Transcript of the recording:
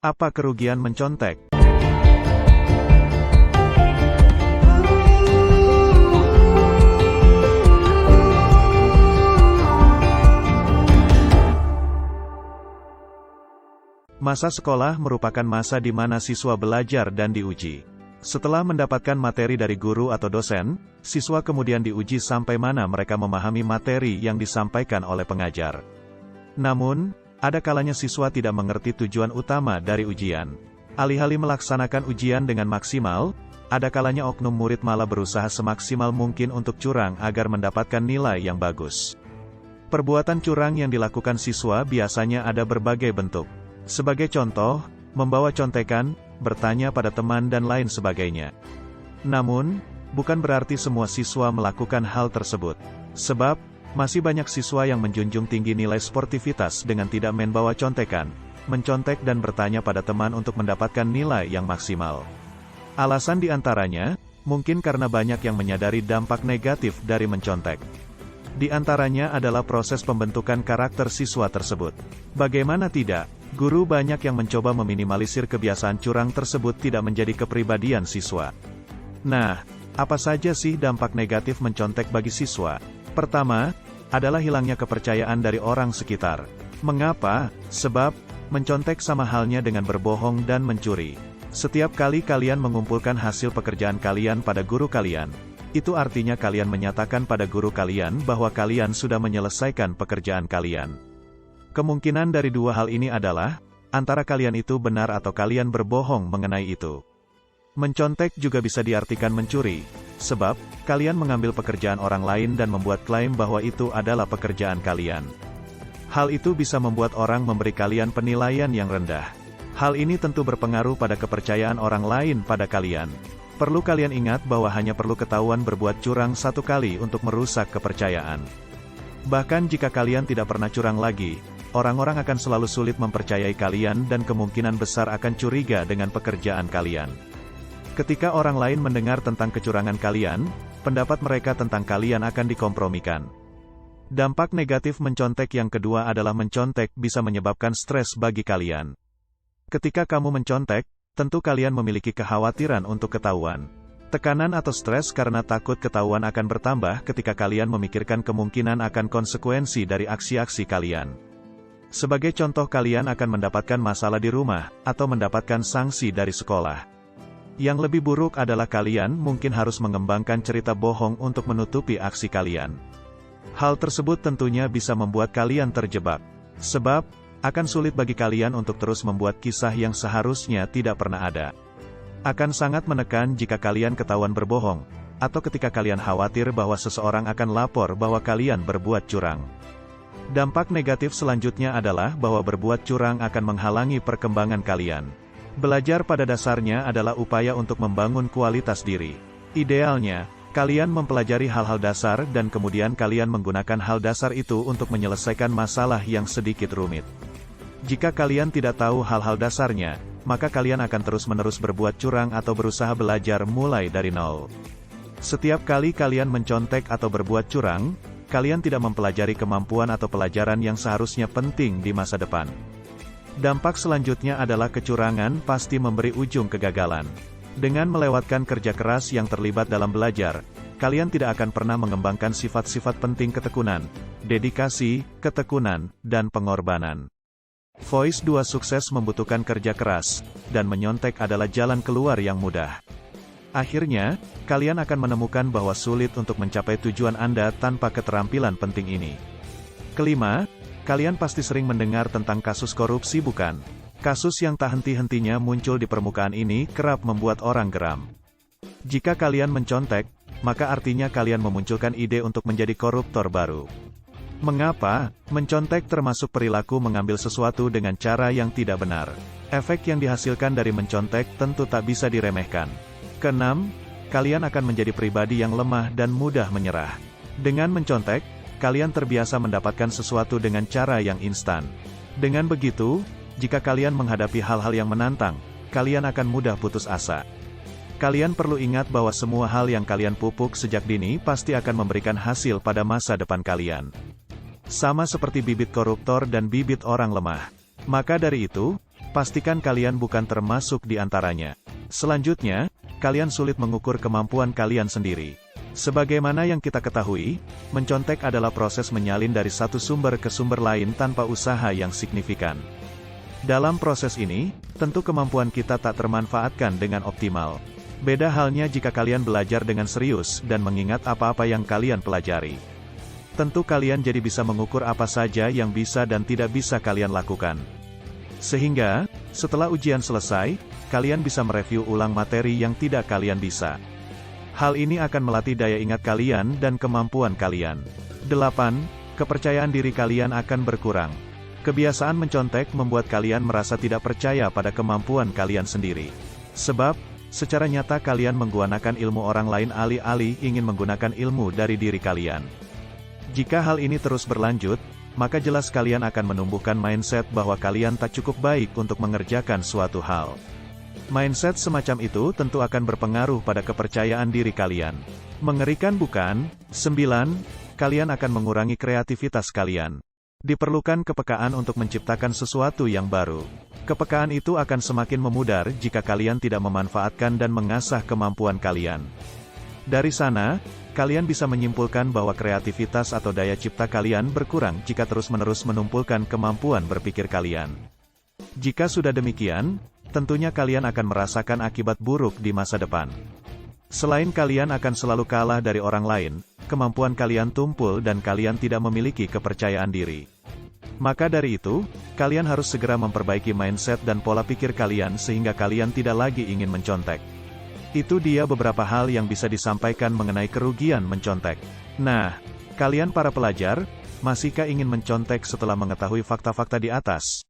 Apa kerugian mencontek? Masa sekolah merupakan masa di mana siswa belajar dan diuji. Setelah mendapatkan materi dari guru atau dosen, siswa kemudian diuji sampai mana mereka memahami materi yang disampaikan oleh pengajar. Namun, ada kalanya siswa tidak mengerti tujuan utama dari ujian. Alih-alih melaksanakan ujian dengan maksimal, ada kalanya oknum murid malah berusaha semaksimal mungkin untuk curang agar mendapatkan nilai yang bagus. Perbuatan curang yang dilakukan siswa biasanya ada berbagai bentuk. Sebagai contoh, membawa contekan, bertanya pada teman dan lain sebagainya. Namun, bukan berarti semua siswa melakukan hal tersebut. Sebab, masih banyak siswa yang menjunjung tinggi nilai sportivitas dengan tidak membawa contekan, mencontek dan bertanya pada teman untuk mendapatkan nilai yang maksimal. Alasan diantaranya, mungkin karena banyak yang menyadari dampak negatif dari mencontek. Di antaranya adalah proses pembentukan karakter siswa tersebut. Bagaimana tidak? Guru banyak yang mencoba meminimalisir kebiasaan curang tersebut tidak menjadi kepribadian siswa. Nah, apa saja sih dampak negatif mencontek bagi siswa? Pertama, adalah hilangnya kepercayaan dari orang sekitar. Mengapa? Sebab, mencontek sama halnya dengan berbohong dan mencuri. Setiap kali kalian mengumpulkan hasil pekerjaan kalian pada guru kalian, itu artinya kalian menyatakan pada guru kalian bahwa kalian sudah menyelesaikan pekerjaan kalian. Kemungkinan dari dua hal ini adalah, antara kalian itu benar atau kalian berbohong mengenai itu. Mencontek juga bisa diartikan mencuri, sebab, kalian mengambil pekerjaan orang lain dan membuat klaim bahwa itu adalah pekerjaan kalian. Hal itu bisa membuat orang memberi kalian penilaian yang rendah. Hal ini tentu berpengaruh pada kepercayaan orang lain pada kalian. Perlu kalian ingat bahwa hanya perlu ketahuan berbuat curang satu kali untuk merusak kepercayaan. Bahkan jika kalian tidak pernah curang lagi, orang-orang akan selalu sulit mempercayai kalian dan kemungkinan besar akan curiga dengan pekerjaan kalian. Ketika orang lain mendengar tentang kecurangan kalian, pendapat mereka tentang kalian akan dikompromikan. Dampak negatif mencontek yang kedua adalah mencontek bisa menyebabkan stres bagi kalian. Ketika kamu mencontek, tentu kalian memiliki kekhawatiran untuk ketahuan. Tekanan atau stres karena takut ketahuan akan bertambah ketika kalian memikirkan kemungkinan akan konsekuensi dari aksi-aksi kalian. Sebagai contoh, kalian akan mendapatkan masalah di rumah, atau mendapatkan sanksi dari sekolah. Yang lebih buruk adalah kalian mungkin harus mengembangkan cerita bohong untuk menutupi aksi kalian. Hal tersebut tentunya bisa membuat kalian terjebak. Sebab, akan sulit bagi kalian untuk terus membuat kisah yang seharusnya tidak pernah ada. Akan sangat menekan jika kalian ketahuan berbohong, atau ketika kalian khawatir bahwa seseorang akan lapor bahwa kalian berbuat curang. Dampak negatif selanjutnya adalah bahwa berbuat curang akan menghalangi perkembangan kalian. Belajar pada dasarnya adalah upaya untuk membangun kualitas diri. Idealnya, kalian mempelajari hal-hal dasar dan kemudian kalian menggunakan hal dasar itu untuk menyelesaikan masalah yang sedikit rumit. Jika kalian tidak tahu hal-hal dasarnya, maka kalian akan terus-menerus berbuat curang atau berusaha belajar mulai dari nol. Setiap kali kalian mencontek atau berbuat curang, kalian tidak mempelajari kemampuan atau pelajaran yang seharusnya penting di masa depan. Dampak selanjutnya adalah kecurangan pasti memberi ujung kegagalan. Dengan melewatkan kerja keras yang terlibat dalam belajar, kalian tidak akan pernah mengembangkan sifat-sifat penting ketekunan, dedikasi, ketekunan, dan pengorbanan. Voice 2 sukses membutuhkan kerja keras, dan menyontek adalah jalan keluar yang mudah. Akhirnya, kalian akan menemukan bahwa sulit untuk mencapai tujuan Anda tanpa keterampilan penting ini. Kelima, kalian pasti sering mendengar tentang kasus korupsi, bukan? Kasus yang tak henti-hentinya muncul di permukaan ini kerap membuat orang geram. Jika kalian mencontek, maka artinya kalian memunculkan ide untuk menjadi koruptor baru. Mengapa? Mencontek termasuk perilaku mengambil sesuatu dengan cara yang tidak benar. Efek yang dihasilkan dari mencontek tentu tak bisa diremehkan. Keenam, kalian akan menjadi pribadi yang lemah dan mudah menyerah. Dengan mencontek, kalian terbiasa mendapatkan sesuatu dengan cara yang instan. Dengan begitu, jika kalian menghadapi hal-hal yang menantang, kalian akan mudah putus asa. Kalian perlu ingat bahwa semua hal yang kalian pupuk sejak dini pasti akan memberikan hasil pada masa depan kalian. Sama seperti bibit koruptor dan bibit orang lemah. Maka dari itu, Pastikan kalian bukan termasuk di antaranya. Selanjutnya, kalian sulit mengukur kemampuan kalian sendiri. Sebagaimana yang kita ketahui, mencontek adalah proses menyalin dari satu sumber ke sumber lain tanpa usaha yang signifikan. Dalam proses ini, tentu kemampuan kita tak termanfaatkan dengan optimal. Beda halnya jika kalian belajar dengan serius dan mengingat apa-apa yang kalian pelajari. Tentu kalian jadi bisa mengukur apa saja yang bisa dan tidak bisa kalian lakukan. Sehingga, setelah ujian selesai, kalian bisa mereview ulang materi yang tidak kalian bisa. Hal ini akan melatih daya ingat kalian dan kemampuan kalian. 8. Kepercayaan diri kalian akan berkurang. Kebiasaan mencontek membuat kalian merasa tidak percaya pada kemampuan kalian sendiri. Sebab, secara nyata kalian menggunakan ilmu orang lain alih-alih ingin menggunakan ilmu dari diri kalian. Jika hal ini terus berlanjut, maka jelas kalian akan menumbuhkan mindset bahwa kalian tak cukup baik untuk mengerjakan suatu hal. Mindset semacam itu tentu akan berpengaruh pada kepercayaan diri kalian. Mengerikan bukan? 9. Kalian akan mengurangi kreativitas kalian. Diperlukan kepekaan untuk menciptakan sesuatu yang baru. Kepekaan itu akan semakin memudar jika kalian tidak memanfaatkan dan mengasah kemampuan kalian. Dari sana, kalian bisa menyimpulkan bahwa kreativitas atau daya cipta kalian berkurang jika terus-menerus menumpulkan kemampuan berpikir kalian. Jika sudah demikian, tentunya kalian akan merasakan akibat buruk di masa depan. Selain kalian akan selalu kalah dari orang lain, kemampuan kalian tumpul dan kalian tidak memiliki kepercayaan diri. Maka dari itu, kalian harus segera memperbaiki mindset dan pola pikir kalian sehingga kalian tidak lagi ingin mencontek. Itu dia beberapa hal yang bisa disampaikan mengenai kerugian mencontek. Nah, kalian para pelajar, masihkah ingin mencontek setelah mengetahui fakta-fakta di atas?